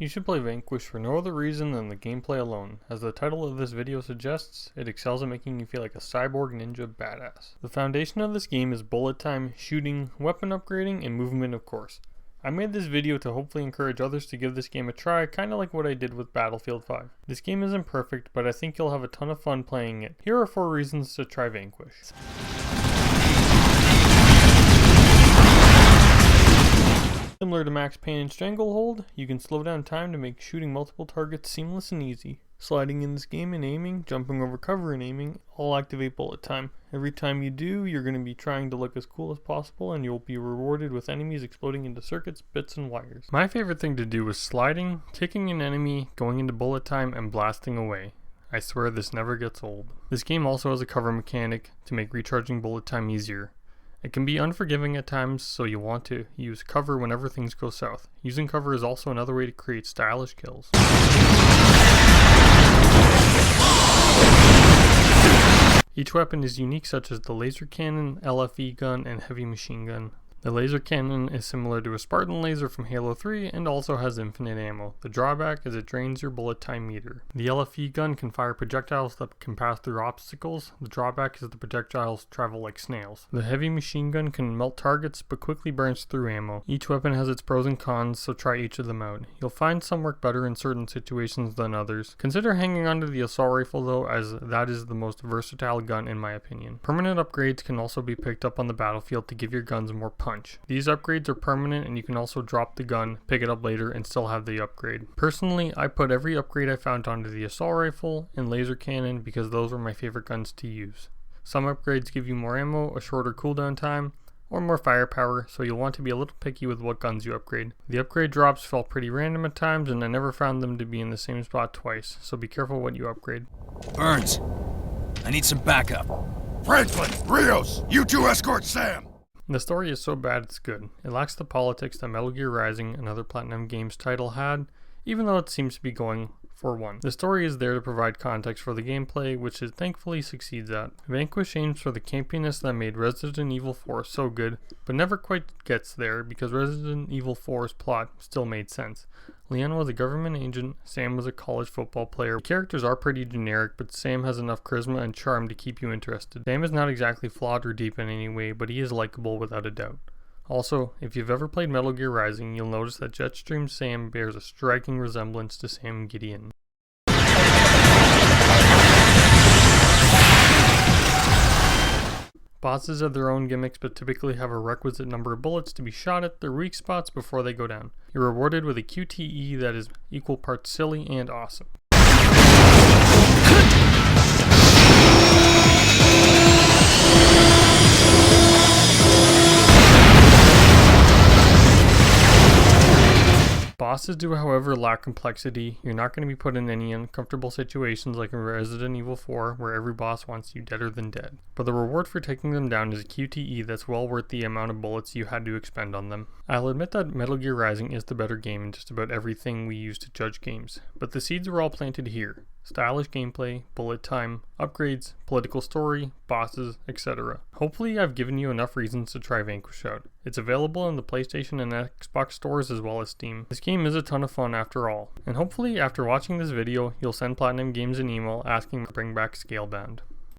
You should play Vanquish for no other reason than the gameplay alone. As the title of this video suggests, it excels at making you feel like a cyborg ninja badass. The foundation of this game is bullet time, shooting, weapon upgrading, and movement of course. I made this video to hopefully encourage others to give this game a try, kinda like what I did with Battlefield 5. This game isn't perfect, but I think you'll have a ton of fun playing it. Here are 4 reasons to try Vanquish. Similar to Max Payne and Stranglehold, you can slow down time to make shooting multiple targets seamless and easy. Sliding in this game and aiming, jumping over cover and aiming, all activate bullet time. Every time you do, you're going to be trying to look as cool as possible and you'll be rewarded with enemies exploding into circuits, bits, and wires. My favorite thing to do was sliding, kicking an enemy, going into bullet time, and blasting away. I swear this never gets old. This game also has a cover mechanic to make recharging bullet time easier. It can be unforgiving at times, so you'll want to use cover whenever things go south. Using cover is also another way to create stylish kills. Each weapon is unique, such as the laser cannon, LFE gun, and heavy machine gun. The laser cannon is similar to a Spartan laser from Halo 3 and also has infinite ammo. The drawback is it drains your bullet time meter. The LFE gun can fire projectiles that can pass through obstacles. The drawback is the projectiles travel like snails. The heavy machine gun can melt targets but quickly burns through ammo. Each weapon has its pros and cons, so try each of them out. You'll find some work better in certain situations than others. Consider hanging onto the assault rifle though, as that is the most versatile gun in my opinion. Permanent upgrades can also be picked up on the battlefield to give your guns more punch. These upgrades are permanent and you can also drop the gun, pick it up later, and still have the upgrade. Personally, I put every upgrade I found onto the assault rifle and laser cannon because those were my favorite guns to use. Some upgrades give you more ammo, a shorter cooldown time, or more firepower, so you'll want to be a little picky with what guns you upgrade. The upgrade drops felt pretty random at times and I never found them to be in the same spot twice, so be careful what you upgrade. Burns, I need some backup. Franklin, Rios, you two escort Sam! The story is so bad it's good. It lacks the politics that Metal Gear Rising, another Platinum Games title, had, even though it seems to be going for one. The story is there to provide context for the gameplay, which it thankfully succeeds at. Vanquish aims for the campiness that made Resident Evil 4 so good, but never quite gets there because Resident Evil 4's plot still made sense. Leon was a government agent, Sam was a college football player. The characters are pretty generic, but Sam has enough charisma and charm to keep you interested. Sam is not exactly flawed or deep in any way, but he is likable without a doubt. Also, if you've ever played Metal Gear Rising, you'll notice that Jetstream Sam bears a striking resemblance to Sam Gideon. Bosses have their own gimmicks but typically have a requisite number of bullets to be shot at their weak spots before they go down. You're rewarded with a QTE that is equal parts silly and awesome. Bosses do, however, lack complexity. You're not going to be put in any uncomfortable situations like in Resident Evil 4, where every boss wants you deader than dead. But the reward for taking them down is a QTE that's well worth the amount of bullets you had to expend on them. I'll admit that Metal Gear Rising is the better game in just about everything we use to judge games, but the seeds were all planted here. Stylish gameplay, bullet time, upgrades, political story, bosses, etc. Hopefully I've given you enough reasons to try Vanquish out. It's available in the PlayStation and Xbox stores as well as Steam. This game is a ton of fun after all, and hopefully after watching this video you'll send Platinum Games an email asking to bring back Scalebound.